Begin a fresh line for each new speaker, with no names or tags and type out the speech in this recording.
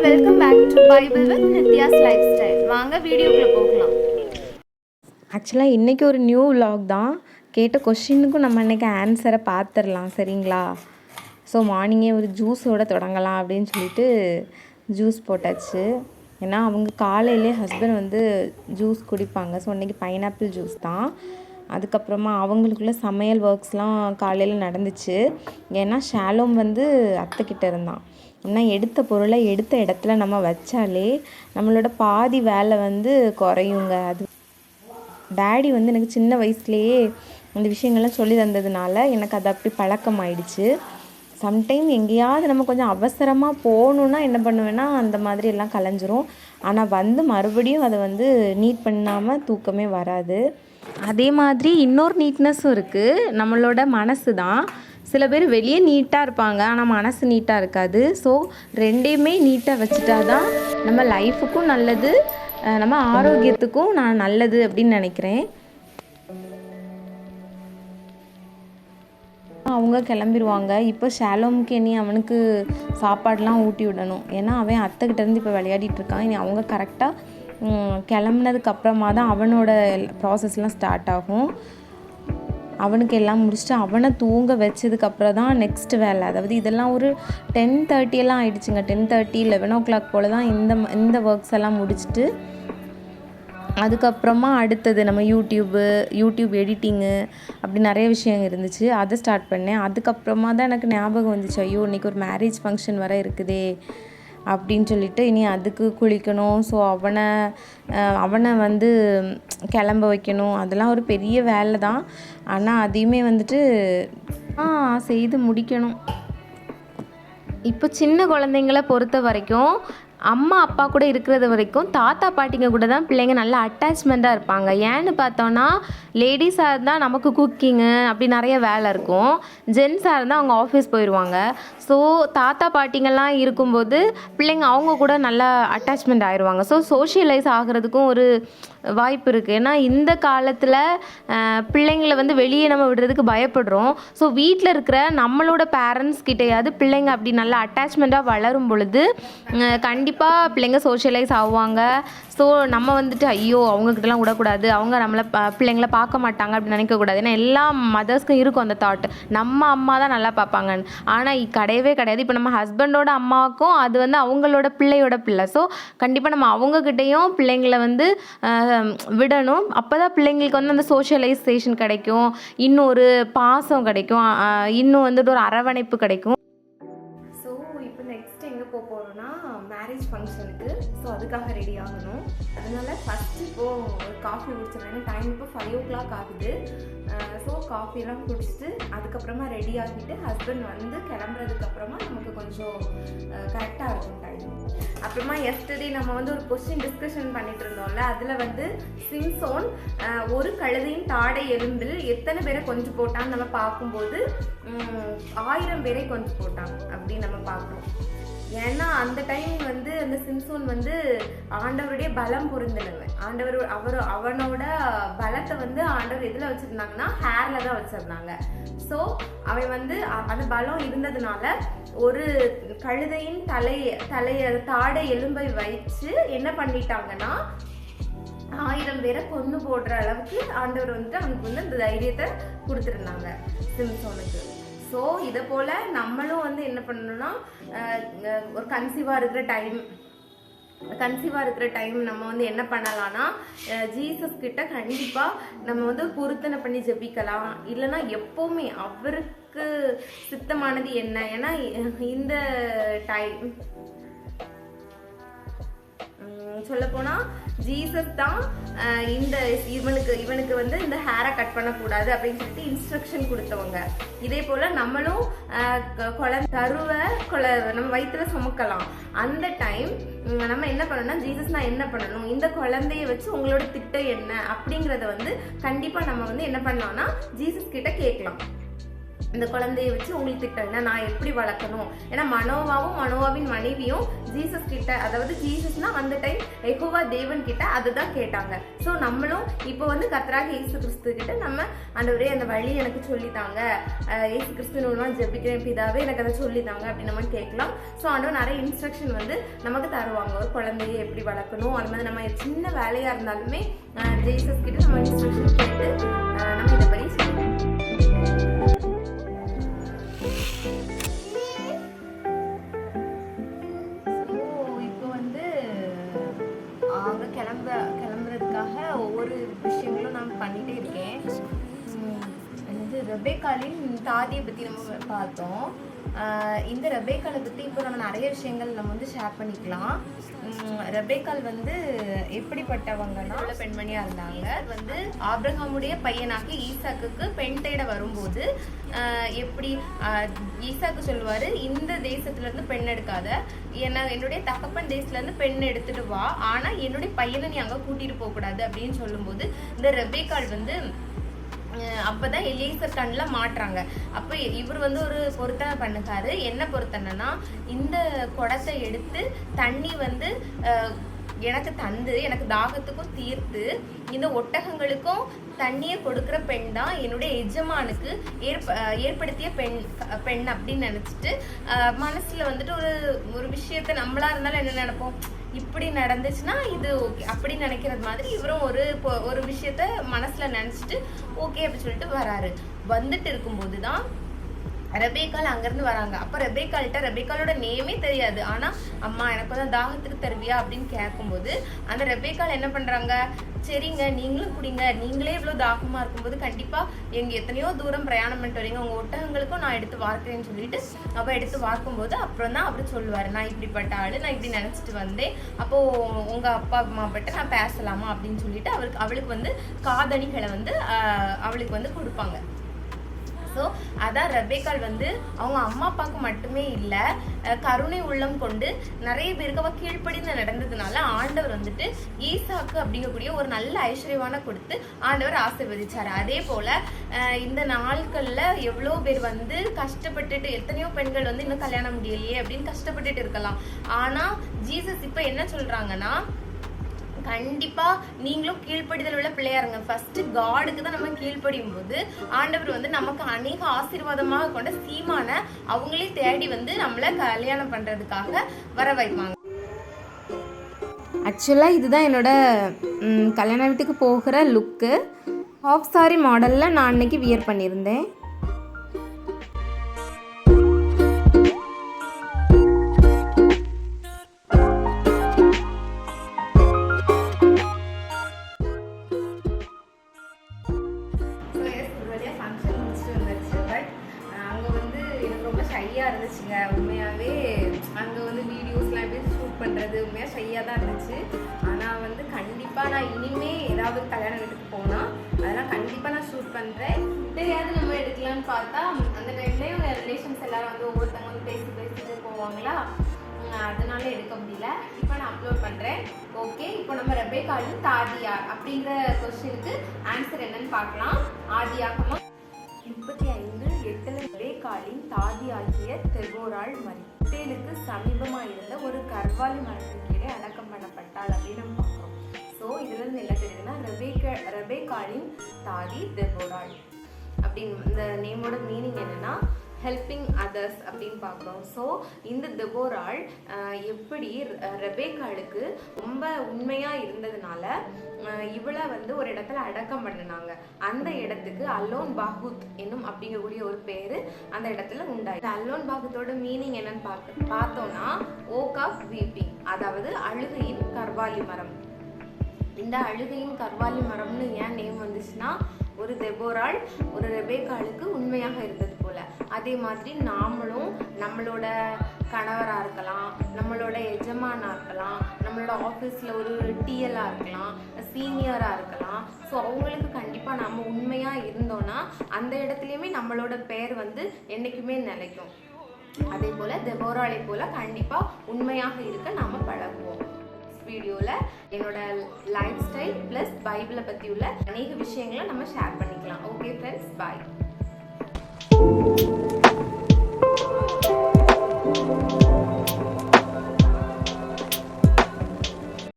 Welcome back to Bible with Nithya's lifestyle. வாங்க வீடியோக்குள்ளே போகலாம்.
ஆக்சுவலாக இன்றைக்கி ஒரு நியூ விலாக் தான். கேட்ட கொஷினுக்கும் நம்ம இன்றைக்கி ஆன்சரை பார்த்துடலாம், சரிங்களா? ஸோ மார்னிங்கே ஒரு ஜூஸோடு தொடங்கலாம் அப்படின்னு சொல்லிட்டு ஜூஸ் போட்டாச்சு. ஏன்னா அவங்க காலையிலே ஹஸ்பண்ட் வந்து ஜூஸ் குடிப்பாங்க. ஸோ இன்றைக்கி பைனாப்பிள் ஜூஸ் தான். அதுக்கப்புறமா அவங்களுக்குள்ள சமையல் ஒர்க்ஸ்லாம் காலையில் நடந்துச்சு. ஏன்னா ஷாலோம் வந்து அத்தைக்கிட்ட இருந்தான். ஆனால் எடுத்த பொருளை எடுத்த இடத்துல நம்ம வச்சாலே நம்மளோட பாதி வேலை வந்து குறையுங்க. அது டேடி வந்து எனக்கு சின்ன வயசுலேயே அந்த விஷயங்கள்லாம் சொல்லி தந்ததுனால எனக்கு அது அப்படி பழக்கமாயிடுச்சு. சம்டைம் எங்கேயாவது நம்ம கொஞ்சம் அவசரமாக போகணுன்னா என்ன பண்ணுவேன்னா அந்த மாதிரி எல்லாம் கலைஞ்சிரும். ஆனால் வந்து மறுபடியும் அதை வந்து நீட் பண்ணாமல் தூக்கமே வராது. அதே மாதிரி இன்னொரு நீட்னஸும் இருக்குது. நம்மளோட மனசு தான். சில பேர் வெளியே நீட்டாக இருப்பாங்க, ஆனால் மனசு நீட்டாக இருக்காது. ஸோ ரெண்டையுமே நீட்டாக வச்சுட்டா தான் நம்ம லைஃபுக்கும் நல்லது, நம்ம ஆரோக்கியத்துக்கும் நான் நல்லது அப்படின்னு நினைக்கிறேன். அவங்க கிளம்பிடுவாங்க. இப்போ ஷாலோமுக்கு இனி அவனுக்கு சாப்பாடெலாம் ஊட்டி விடணும். ஏன்னா அவன் அத்தைக்கிட்டேருந்து இப்போ விளையாடிட்டு இருக்கான். இனி அவங்க கரெக்டாக கிளம்புனதுக்கப்புறமா தான் அவனோட ப்ராசஸ்லாம் ஸ்டார்ட் ஆகும். அவனுக்கு எல்லாம் முடிச்சுட்டு அவனை தூங்க வச்சதுக்கப்புறம் தான் நெக்ஸ்ட் வேலை. அதாவது இதெல்லாம் ஒரு 10:30 எல்லாம் ஆகிடுச்சுங்க. 10:30 11 o'clock போல் தான் இந்த ஒர்க்ஸ் எல்லாம் முடிச்சுட்டு அதுக்கப்புறமா அடுத்தது நம்ம யூடியூப் எடிட்டிங்கு அப்படி நிறைய விஷயம் இருந்துச்சு. அதை ஸ்டார்ட் பண்ணேன். அதுக்கப்புறமா தான் எனக்கு ஞாபகம் வந்துச்சு, ஐயோ இன்றைக்கி ஒரு மேரேஜ் ஃபங்க்ஷன் வர இருக்குதே அப்படின்னு சொல்லிட்டு இனி அதுக்கு குளிக்கணும். ஸோ அவனை வந்து கிளம்ப வைக்கணும். அதெல்லாம் ஒரு பெரிய வேலை தான். ஆனால் அதையுமே வந்துட்டு செய்து முடிக்கணும். இப்போ சின்ன குழந்தைங்கள பொறுத்த வரைக்கும் அம்மா அப்பா கூட இருக்கிறது வரைக்கும் தாத்தா பாட்டிங்க கூட தான் பிள்ளைங்க நல்லா அட்டாச்மெண்ட்டாக இருப்பாங்க. ஏன்னு பார்த்தோன்னா லேடிஸாக இருந்தால் நமக்கு குக்கிங்கு அப்படி நிறைய வேலை இருக்கும். ஜென்ஸாக இருந்தால் அவங்க ஆஃபீஸ் போயிடுவாங்க. ஸோ தாத்தா பாட்டிங்கெல்லாம் இருக்கும்போது பிள்ளைங்க அவங்க கூட நல்லா அட்டாச்மெண்ட் ஆயிடுவாங்க. ஸோ சோஷியலைஸ் ஆகிறதுக்கும் ஒரு வாய்ப்பு இருக்குது. ஏன்னா இந்த காலத்தில் பிள்ளைங்களை வந்து வெளியே நம்ம விடுறதுக்கு பயப்படுறோம். ஸோ வீட்டில் இருக்கிற நம்மளோட பேரண்ட்ஸ் கிட்டையாவது பிள்ளைங்க அப்படி நல்லா அட்டாச்மெண்ட்டாக வளரும் பொழுது கண்டிப்பாக பிள்ளைங்க சோஷியலைஸ் ஆகுவாங்க. ஸோ நம்ம வந்துட்டு ஐயோ அவங்கக்கிட்டலாம் விடக்கூடாது, அவங்க நம்மளை பிள்ளைங்கள பார்க்க மாட்டாங்க அப்படின்னு நினைக்கக்கூடாது. ஏன்னா எல்லா மதர்ஸ்க்கும் இருக்கும் அந்த தாட், நம்ம அம்மா தான் நல்லா பார்ப்பாங்கன்னு. ஆனால் கிடையவே கிடையாது. இப்போ நம்ம ஹஸ்பண்டோட அம்மாவுக்கும் அது வந்து அவங்களோட பிள்ளையோட பிள்ளை. ஸோ கண்டிப்பாக நம்ம அவங்கக்கிட்டையும் பிள்ளைங்களை வந்து விடணும். அப்போ தான் பிள்ளைங்களுக்கு வந்து அந்த சோஷியலைசேஷன் கிடைக்கும், இன்னும் ஒரு பாசம் கிடைக்கும், இன்னும் வந்துட்டு ஒரு அரவணைப்பு கிடைக்கும். ஸோ இப்போ நெக்ஸ்ட் எங்கே போகிறோன்னா மேரேஜ் ஃபங்க்ஷனுக்கு. ஸோ அதுக்காக ரெடி ஆகணும். அதனால் ஃபஸ்ட்டு இப்போது ஒரு காஃபி குடிச்சிடறேன். டைம் இப்போ 5 o'clock ஆகுது. ஸோ காஃபியெல்லாம் குடிச்சிட்டு அதுக்கப்புறமா ரெடி ஆகிட்டு ஹஸ்பண்ட் வந்து கிளம்புறதுக்கப்புறமா நமக்கு கொஞ்சம் கரெக்டாக இருக்கும் டைம். அப்புறமா எஸ்டர்டே நம்ம வந்து ஒரு கொஸ்டின் டிஸ்கஷன் பண்ணிட்டு இருந்தோம்ல, அதில் வந்து சிம்சோன் ஒரு கழுதையின் தாடை எலும்பில் எத்தனை பேரை கொஞ்சம் போட்டான்னு நம்ம பார்க்கும்போது 1000 பேரை கொஞ்சம் போட்டாங்க அப்படின்னு நம்ம பார்க்குறோம். ஏன்னா அந்த டைம் வந்து அந்த சிம்சோன் வந்து ஆண்டவருடைய பலம் பொருந்தினவன். அவனோட பலத்தை வந்து ஆண்டவர் எதில் வச்சுருந்தாங்கன்னா ஹேரில் தான் வச்சுருந்தாங்க. ஸோ அவன் வந்து அந்த பலம் இருந்ததுனால ஒரு கழுதையின் தாடை எலும்பை வச்சு என்ன பண்ணிட்டாங்கன்னா 1000 பேரை கொண்டு போடுற அளவுக்கு ஆண்டவர் வந்துட்டு அவனுக்கு வந்து அந்த தைரியத்தை கொடுத்துருந்தாங்க சிம்சோனுக்கு. ஸோ இதை போல் நம்மளும் வந்து என்ன பண்ணணும்னா ஒரு கன்சீவாக இருக்கிற டைம் நம்ம வந்து என்ன பண்ணலாம்னா ஜீசஸ் கிட்ட கண்டிப்பாக நம்ம வந்து பொருத்தனை பண்ணி ஜெபிக்கலாம். இல்லைன்னா எப்போவுமே அவருக்கு சித்தமானது என்ன, ஏன்னா இந்த டைம் சொல்லப்போனால் ஜீசஸ் தான் இவனுக்கு வந்து இந்த ஹேரை கட் பண்ணக்கூடாது அப்படின்னு சொல்லிட்டு இன்ஸ்ட்ரக்ஷன் கொடுத்தவங்க. இதே போல் நம்மளும் நம்ம வயிற்றுல சுமக்கலாம். அந்த டைம் நம்ம என்ன பண்ணணும்னா ஜீசஸ் நான் என்ன பண்ணணும், இந்த குழந்தைய வச்சு உங்களோட திட்டம் என்ன அப்படிங்கிறத வந்து கண்டிப்பாக நம்ம வந்து என்ன பண்ணலாம்னா ஜீசஸ் கிட்ட கேட்கலாம். இந்த குழந்தைய வச்சு உங்களுக்கு திட்டம் நான் எப்படி வளர்க்கணும். ஏன்னா மனோவாவின் மனைவியும் ஜீசஸ் கிட்ட, அதாவது ஜீசஸ்னா அந்த டைம் யெகோவா தேவன் கிட்ட அதுதான் கேட்டாங்க. ஸோ நம்மளும் இப்போ வந்து கர்த்தராகிய இயேசு கிறிஸ்து கிட்ட நம்ம ஆண்டவரே அந்த வழி எனக்கு சொல்லித்தாங்க, இயேசு கிறிஸ்து மூலமாக ஜெபிக்கிறேன் பிதாவே எனக்கு அதை சொல்லித்தாங்க அப்படின்னு நம்ம கேட்கலாம். ஸோ ஆண்டவர் நிறைய இன்ஸ்ட்ரக்ஷன் வந்து நமக்கு தருவாங்க. ஒரு குழந்தைய எப்படி வளர்க்கணும், அது மாதிரி நம்ம சின்ன வேலையாக இருந்தாலுமே ஜீசஸ் கிட்ட நம்ம இன்ஸ்ட்ரக்ஷன் கேட்டு நம்ம இதை படி செய்யணும். கிளம்புறதுக்காக ஒவ்வொரு விஷயங்களும் நான் பண்ணிகிட்டே இருக்கேன். ரெபேக்காலின் தாதியை பற்றி நம்ம பார்த்தோம். இந்த ரெபேக்காலை பற்றி இப்போ நம்ம நிறைய விஷயங்கள் நம்ம வந்து ஷேர் பண்ணிக்கலாம். ரெபேக்கால் வந்து எப்படிப்பட்டவங்கன்னா பெண்மணியாக இருந்தாங்க. வந்து ஆபிரகாமுடைய பையனாகி ஈசாக்குக்கு பெண் தேட வரும்போது எப்படி ஈசாக்கு சொல்லுவார், இந்த தேசத்துலேருந்து பெண் எடுக்காத, என்னுடைய தகப்பன் தேசத்துலேருந்து பெண் எடுத்துட்டு வா, ஆனால் என்னுடைய பையனை நீ அங்கே கூட்டிகிட்டு போகக்கூடாது அப்படின்னு சொல்லும்போது இந்த ரெபேக்கால் வந்து அப்பதான் எலியேசர் கண்ணில் மாட்டுறாங்க. அப்போ இவர் வந்து ஒரு பொருத்தனை பண்ணுறாரு. என்ன பொருத்தனைனா, இந்த குடத்தை எடுத்து தண்ணி வந்து எனக்கு தந்து எனக்கு தாகத்துக்கும் தீர்த்து இந்த ஒட்டகங்களுக்கும் தண்ணியை கொடுக்குற பெண் தான் என்னுடைய எஜமானுக்கு ஏற்படுத்திய பெண் அப்படின்னு நினச்சிட்டு மனசில் வந்துட்டு ஒரு விஷயத்த நம்மளா இருந்தாலும் என்ன நினைப்போம், இப்படி நடந்துச்சுன்னா இது ஓகே அப்படி நினைக்கிறது மாதிரி இவரும் ஒரு விஷயத்த மனசுல நினைச்சிட்டு ஓகே அப்படின்னு சொல்லிட்டு வராரு. வந்துட்டு இருக்கும்போது தான் ரெபேக்கால் அங்கேருந்து வராங்க. அப்போ ரெபேக்காலோட நேமே தெரியாது. ஆனால் அம்மா எனக்கு வந்து தாகத்துக்கு தருவியா அப்படின்னு கேட்கும்போது அந்த ரெபேக்கால் என்ன பண்ணுறாங்க, சரிங்க நீங்களும் குடிங்க, நீங்களே இவ்வளோ தாகமாக இருக்கும்போது கண்டிப்பாக எங்கள் எத்தனையோ தூரம் பிரயாணம் பண்ணிட்டு வரீங்க, உங்கள் ஒட்டகங்களுக்கும் நான் எடுத்து வார்க்கிறேன்னு சொல்லிட்டு அப்போ எடுத்து வார்க்கும்போது அப்புறம் தான் அவர் சொல்லுவார், நான் இப்படிப்பட்ட ஆள், நான் இப்படி நினச்சிட்டு வந்தேன், அப்போது உங்கள் அப்பா அம்மா பட்ட நான் பேசலாமா அப்படின்னு சொல்லிட்டு அவளுக்கு வந்து காதணிகளை வந்து அவளுக்கு வந்து கொடுப்பாங்க. ஸோ அதான் ரெபேக்கால் வந்து அவங்க அம்மா அப்பாவுக்கு மட்டுமே இல்லை, கருணை உள்ளம் கொண்டு நிறைய பேருக்கு அவள் கீழ்ப்படிந்து நடந்ததுனால ஆண்டவர் வந்துட்டு ஈசாக்கு அப்படிங்கக்கூடிய ஒரு நல்ல ஐஸ்வர்யமான கொடுத்து ஆண்டவர் ஆசீர்வதிச்சார். அதே போல் இந்த நாட்களில் எவ்வளோ பேர் வந்து கஷ்டப்பட்டுட்டு, எத்தனையோ பெண்கள் வந்து இன்னும் கல்யாணம் முடியலையே அப்படின்னு கஷ்டப்பட்டுட்டு இருக்கலாம். ஆனால் ஜீசஸ் இப்போ என்ன சொல்கிறாங்கன்னா, கண்டிப்பா நீங்களும் கீழ்ப்படிதல் உள்ள பிள்ளையாருங்க. ஃபர்ஸ்ட் காடுக்கு தான் நம்ம கீழ்ப்படியும் போது ஆண்டவர் வந்து நமக்கு அநேக ஆசீர்வாதமாக கொண்ட சீமான அவங்களே தேடி வந்து நம்மளை கல்யாணம் பண்றதுக்காக வர வைப்பாங்க. ஆக்சுவலாக இதுதான் என்னோட கல்யாண வீட்டுக்கு போகிற லுக்கு. ஹாஃப் சாரி மாடலில் நான் அன்னைக்கு வியர் பண்ணியிருந்தேன். ஷையாக இருந்துச்சுங்க உண்மையாகவே. அங்கே வந்து வீடியோஸ்லாம் எப்படி ஷூட் பண்ணுறது உண்மையாக ஷையாக தான் இருந்துச்சு. ஆனால் வந்து கண்டிப்பாக நான் இனிமேல் ஏதாவது கல்யாண வீட்டுக்கு போனால் அதெல்லாம் கண்டிப்பாக நான் ஷூட் பண்ணுறேன். தெரியாது நம்ம எடுக்கலான்னு பார்த்தா அந்த டைம்லேயும் ரிலேஷன்ஸ் எல்லோரும் வந்து ஒவ்வொருத்தவங்க வந்து பேசிட்டு போவாங்களா, அதனால எடுக்க முடியல. இப்போ நான் அப்லோட் பண்ணுறேன். ஓகே, இப்போ நம்ம ரெபேக்காலின் தாதியார் அப்படிங்கிற கொஸ்டினுக்கு ஆன்சர் என்னன்னு பார்க்கலாம். ஆதியாகமம் 35:8 ரெபேக்காலின் தாதியாகிய தெபோராள் மரித்தேலுக்கு சமீபமாக இருந்த ஒரு கர்வாலி மரத்தின் கீழே அடக்கம் பண்ணப்பட்டாள் அப்படின்னு நம்ம பார்க்குறோம். ஸோ இதுலேருந்து என்ன தெரியுதுன்னா, ரெபேக்காலின் தாதி தெபோராள் அப்படின்னு இந்த நேமோட மீனிங் என்னன்னா ஹெல்பிங் அதர்ஸ் அப்படின்னு பார்க்குறோம். ஸோ இந்த தெபோராள் எப்படி ரெபேக்காளுக்கு ரொம்ப உண்மையாக இருந்ததுனால இவளை வந்து ஒரு இடத்துல அடக்கம் பண்ணினாங்க. அந்த இடத்துக்கு அல்லோன் பாகுத் என்னும் அப்படிங்கக்கூடிய ஒரு பேர் அந்த இடத்துல உண்டாயிடுச்சு. அல்லோன் பாகுத்தோட மீனிங் என்னன்னு பார்த்தோம்னா ஓக் ஆஃப் வீப்பிங், அதாவது அழுகையின் கர்வாலி மரம். இந்த அழுகையின் கர்வாலி மரம்னு ஏன் நேம் வந்துச்சுன்னா, ஒரு தெபோராள் ஒரு ரெபேக்காளுக்கு உண்மையாக இருந்தது போல. அதே மாதிரி நாமளும் நம்மளோட கணவராக இருக்கலாம், நம்மளோட எஜமானாக இருக்கலாம், நம்மளோட ஆஃபீஸில் ஒரு டிஎல்லாக இருக்கலாம், சீனியராக இருக்கலாம். ஸோ அவங்களுக்கு கண்டிப்பாக நம்ம உண்மையாக இருந்தோன்னா அந்த இடத்துலையுமே நம்மளோட பேர் வந்து என்றைக்குமே நிலைக்கும். அதே போல் தெபோராளை போல் கண்டிப்பாக உண்மையாக இருக்க நாம் பழகுவோம். வீடியோவில் என்னோட லைஃப் ஸ்டைல் ப்ளஸ் பைபிளை பற்றி உள்ள அநேக விஷயங்களை நம்ம ஷேர் பண்ணிக்கலாம். ஓகே ஃப்ரெண்ட்ஸ், பாய்.